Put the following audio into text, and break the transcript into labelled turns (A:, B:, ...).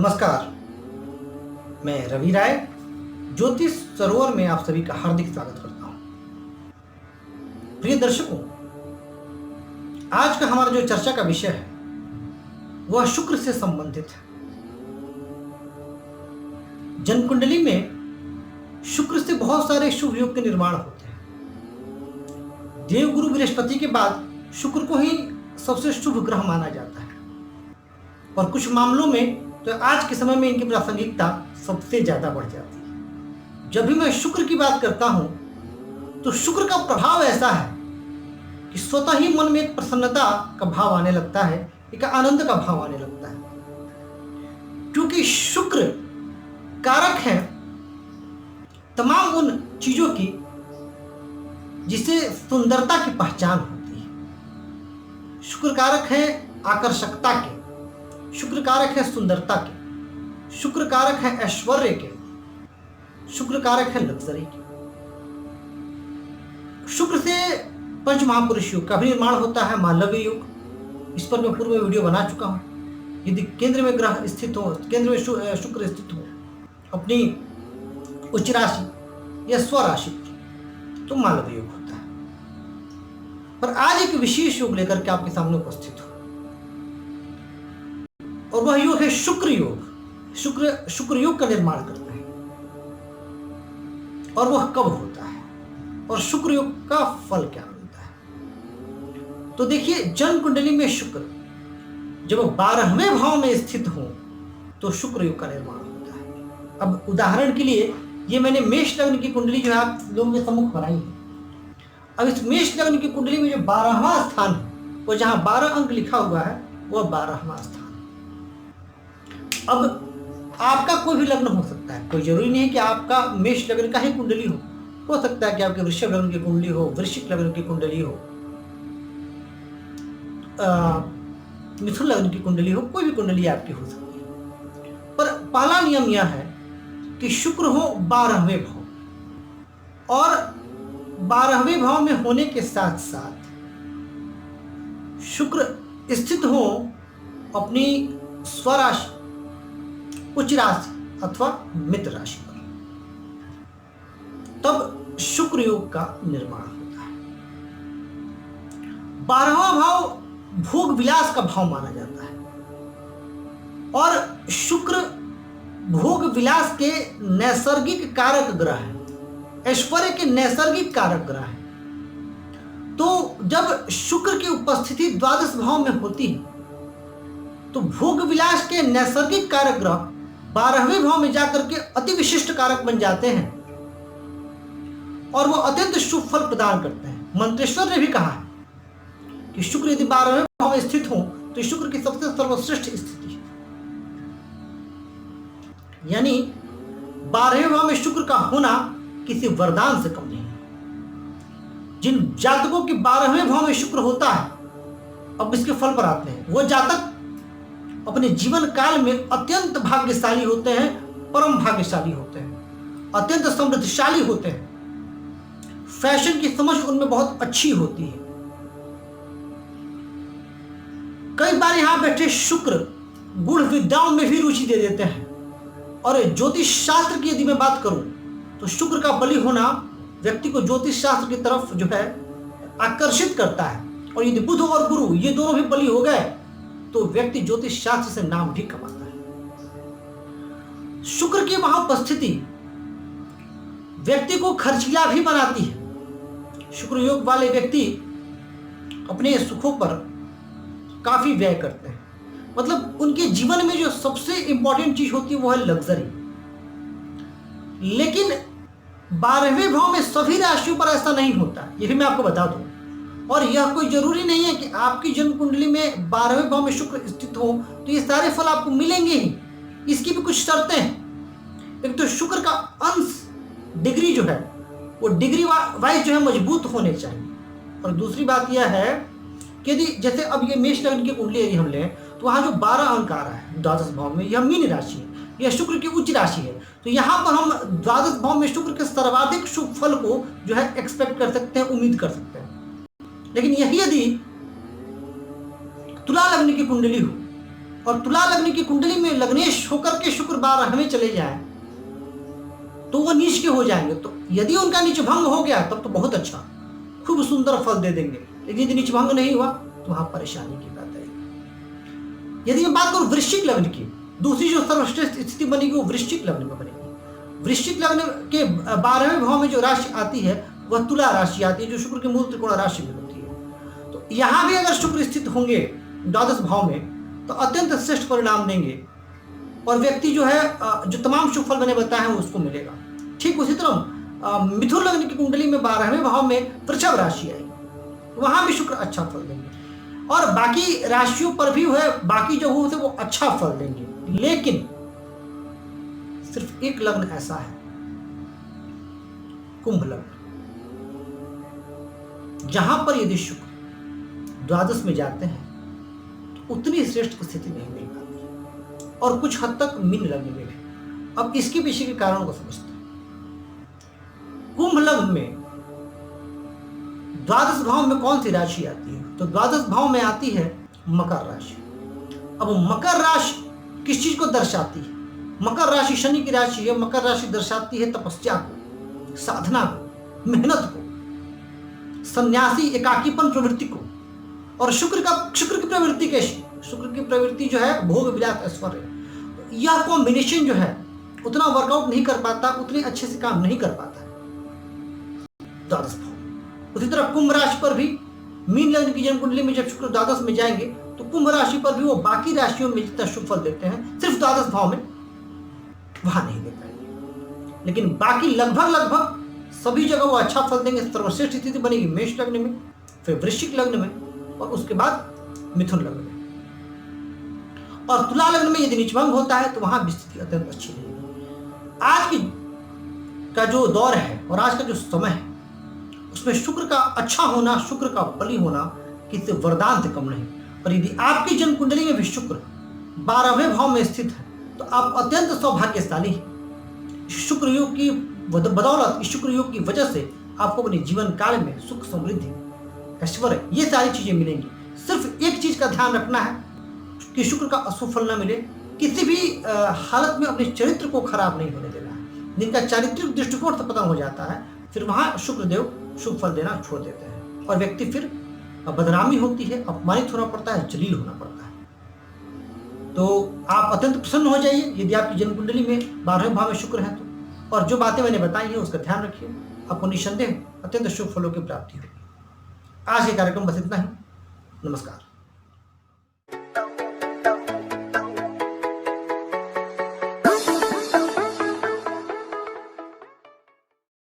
A: नमस्कार, मैं रवि राय ज्योतिष सरोवर में आप सभी का हार्दिक स्वागत करता हूं। प्रिय दर्शकों, आज का हमारा जो चर्चा का विषय है वह शुक्र से संबंधित है। जन्म कुंडली में शुक्र से बहुत सारे शुभ योग के निर्माण होते हैं। देवगुरु बृहस्पति के बाद शुक्र को ही सबसे शुभ ग्रह माना जाता है और कुछ मामलों में तो आज के समय में इनकी प्रासंगिकता सबसे ज्यादा बढ़ जाती है। जब भी मैं शुक्र की बात करता हूं तो शुक्र का प्रभाव ऐसा है कि स्वतः ही मन में एक प्रसन्नता का भाव आने लगता है, एक आनंद का भाव आने लगता है, क्योंकि शुक्र कारक है तमाम उन चीजों की जिसे सुंदरता की पहचान होती है। शुक्र कारक है आकर्षकता के, शुक्र कारक है सुंदरता के, शुक्र कारक है ऐश्वर्य के, शुक्र कारक है लग्जरी के। शुक्र से पंच महापुरुष युग का भी निर्माण होता है, मालव्य युग। इस पर मैं पूर्व में वीडियो बना चुका हूं। यदि केंद्र में ग्रह स्थित हो, केंद्र में शुक्र स्थित हो अपनी उच्च राशि या स्वराशि तो मालव्य युग होता है। पर आज एक विशेष योग लेकर के आपके सामने उपस्थित हो और वह योग है शुक्र योग। शुक्र योग का निर्माण करता है और वह कब होता है और शुक्र योग का फल क्या मिलता है। तो देखिए, जन्म कुंडली में शुक्र जब 12वें भाव में स्थित हो तो शुक्र योग का निर्माण होता है। अब उदाहरण के लिए ये मैंने मेष लग्न की कुंडली जो है आप लोगों के सम्मुख बनाई है। अब इस मेष लग्न की कुंडली में जो 12वां स्थान है वो जहां 12 अंक लिखा हुआ है वह 12वां स्थान। अब आपका कोई भी लग्न हो सकता है, कोई जरूरी नहीं है कि आपका मेष लग्न का ही कुंडली हो सकता है कि आपके वृषभ लग्न की कुंडली हो, वृश्चिक लग्न की कुंडली हो, मिथुन लग्न की कुंडली हो, कोई भी कुंडली आपकी हो सकती है। पर पहला नियम यह है कि शुक्र हो 12वें भाव और 12वें भाव में होने के साथ साथ शुक्र स्थित हो अपनी स्वराशि, उच्च राशि अथवा मित्र राशि पर, तब शुक्र योग का निर्माण होता है। 12वां भाव भोग विलास का भाव माना जाता है और शुक्र भोग विलास के नैसर्गिक कारक ग्रह है, ऐश्वर्य के नैसर्गिक कारक ग्रह है। तो जब शुक्र की उपस्थिति द्वादश भाव में होती है तो भोग विलास के नैसर्गिक कारक ग्रह 12वें भाव में जाकर के अति विशिष्ट कारक बन जाते हैं और वो अत्यंत शुभ फल प्रदान करते हैं। मंत्रेश्वर ने भी कहा है कि शुक्र यदि 12वें भाव में स्थित हो तो शुक्र की सबसे सर्वश्रेष्ठ स्थिति है। यानी 12वें भाव में शुक्र का होना किसी वरदान से कम नहीं है। जिन जातकों के 12वें भाव में शुक्र होता है, अब इसके फल पर आते हैं, वो जातक अपने जीवन काल में अत्यंत भाग्यशाली होते हैं, परम भाग्यशाली होते हैं, अत्यंत समृद्धशाली होते हैं। फैशन की समझ उनमें बहुत अच्छी होती है। कई बार यहां बैठे शुक्र गुण विद्याओं में भी रुचि दे देते हैं और ज्योतिष शास्त्र की यदि मैं बात करूं तो शुक्र का बलि होना व्यक्ति को ज्योतिष शास्त्र की तरफ जो है आकर्षित करता है। और यदि बुध और गुरु ये दोनों भी बलि हो गए तो व्यक्ति ज्योतिष शास्त्र से नाम भी कमाता है। शुक्र की वहां उपस्थिति व्यक्ति को खर्चीला भी बनाती है। शुक्र योग वाले व्यक्ति अपने सुखों पर काफी व्यय करते हैं, मतलब उनके जीवन में जो सबसे इंपॉर्टेंट चीज होती है वो है लग्जरी। लेकिन 12वें भाव में सभी राशियों पर ऐसा नहीं होता, यह भी मैं आपको बता दूं। और यह कोई जरूरी नहीं है कि आपकी जन्म कुंडली में 12वें भाव में शुक्र स्थित हो तो ये सारे फल आपको मिलेंगे ही। इसकी भी कुछ शर्तें हैं। एक तो शुक्र का अंश डिग्री जो है वो डिग्री वाइज जो है मजबूत होने चाहिए। और दूसरी बात यह है कि यदि जैसे अब ये मेष लग्न की कुंडली यदि हम लें तो वहां जो 12 अंक आ रहा है द्वादश भाव में, यह मीन राशि है, यह शुक्र की उच्च राशि है। तो यहाँ पर हम द्वादश भाव में शुक्र के सर्वाधिक शुभ फल को जो है एक्सपेक्ट कर सकते हैं, उम्मीद कर सकते हैं। लेकिन यही यदि तुला लग्न की कुंडली हो और तुला लग्न की कुंडली में लग्नेश होकर के शुक्र 12 में चले जाए तो वो नीच के हो जाएंगे। तो यदि उनका नीच भंग हो गया तब तो बहुत अच्छा, खूब सुंदर फल दे देंगे। लेकिन यदि नीच भंग नहीं हुआ तो वहां परेशानी की बात है। यदि मैं बात करूं वृश्चिक लग्न की, दूसरी जो सर्वश्रेष्ठ स्थिति बनेगी वो वृश्चिक लग्न में बनेगी। वृश्चिक लग्न के 12वें भाव में जो राशि आती है वह तुला राशि आती है, जो शुक्र के मूल त्रिकोण राशि में होती है। तो यहां भी अगर शुक्र स्थित होंगे द्वादश भाव में तो अत्यंत श्रेष्ठ परिणाम देंगे और व्यक्ति जो है जो तमाम शुभ फल मैंने बताया है उसको मिलेगा। ठीक उसी तरह मिथुन लग्न की कुंडली में 12वें भाव में वृषभ राशि आई, वहां भी शुक्र अच्छा फल देंगे और बाकी राशियों पर भी है, बाकी जो होते वो अच्छा फल देंगे। लेकिन सिर्फ एक लग्न ऐसा है, कुंभ लग्न, जहां पर यदि शुक्र द्वादश में जाते हैं तो उतनी श्रेष्ठ स्थिति नहीं मिल पाती और कुछ हद तक मीन लग्न में भी। अब इसके पीछे के कारण को समझते हैं। कुंभ लग्न में द्वादश भाव में कौन सी राशि आती है? तो द्वादश भाव में आती है मकर राशि। अब मकर राशि किस चीज को दर्शाती है? मकर राशि शनि की राशि है। मकर राशि दर्शाती है तपस्या को, साधना को, मेहनत को, सन्यासी एकाकीपन प्रवृत्ति को। और शुक्र की प्रवृत्ति कैसी? शुक्र की प्रवृत्ति जो है भोग विलास ऐश्वर्य। यह कॉम्बिनेशन जो है उतना वर्कआउट नहीं कर पाता, उतने अच्छे से काम नहीं कर पाता है द्वादश भाव। उसी तरह कुंभ राशि पर भी मीन लग्न की जन्म कुंडली में जब शुक्र द्वादश में जाएंगे तो कुंभ राशि पर भी वो बाकी राशियों में जितना शुभ फल देते हैं सिर्फ द्वादश भाव में वहां नहीं दे पाएंगे। लेकिन बाकी लगभग सभी जगह वो अच्छा फल देंगे। सर्वश्रेष्ठ स्थिति बनेगी मेष लग्न में, फिर वृश्चिक लग्न में और उसके बाद मिथुन लग्न में। और तुला लग्न में यदि नीचभंग होता है तो वहां भी स्थिति अत्यंत अच्छी रहेगी। आज की का जो दौर है और आज का जो समय है उसमें शुक्र का अच्छा होना, शुक्र का बली होना किसी वरदान से कम नहीं। और यदि आपकी जन्म कुंडली में भी शुक्र 12वें भाव में स्थित है तो आप अत्यंत सौभाग्यशाली हैं। शुक्र योग की बदौलत, इस शुक्र योग की वजह से आपको अपने जीवन काल में सुख, समृद्धि, ऐश्वर्य, ये सारी चीजें मिलेंगी। सिर्फ एक चीज का ध्यान रखना है कि शुक्र का अशुभ फल न मिले। किसी भी हालत में अपने चरित्र को खराब नहीं होने देना है। जिनका चारित्रिक दृष्टिकोण से पतन हो जाता है फिर वहां शुक्रदेव शुभ फल देना छोड़ देते हैं और व्यक्ति फिर बदनामी होती है, अपमानित होना पड़ता है, जलील होना पड़ता है। तो आप अत्यंत प्रसन्न हो जाइए यदि आपकी जन्म कुंडली में 12वें भाव में शुक्र है तो। और जो बातें मैंने बताई हैं उसका ध्यान रखिए, आपको निस्संदेह अत्यंत शुभ फलों की प्राप्ति होगी। आज ये कार्यक्रम बस इतना ही। नमस्कार।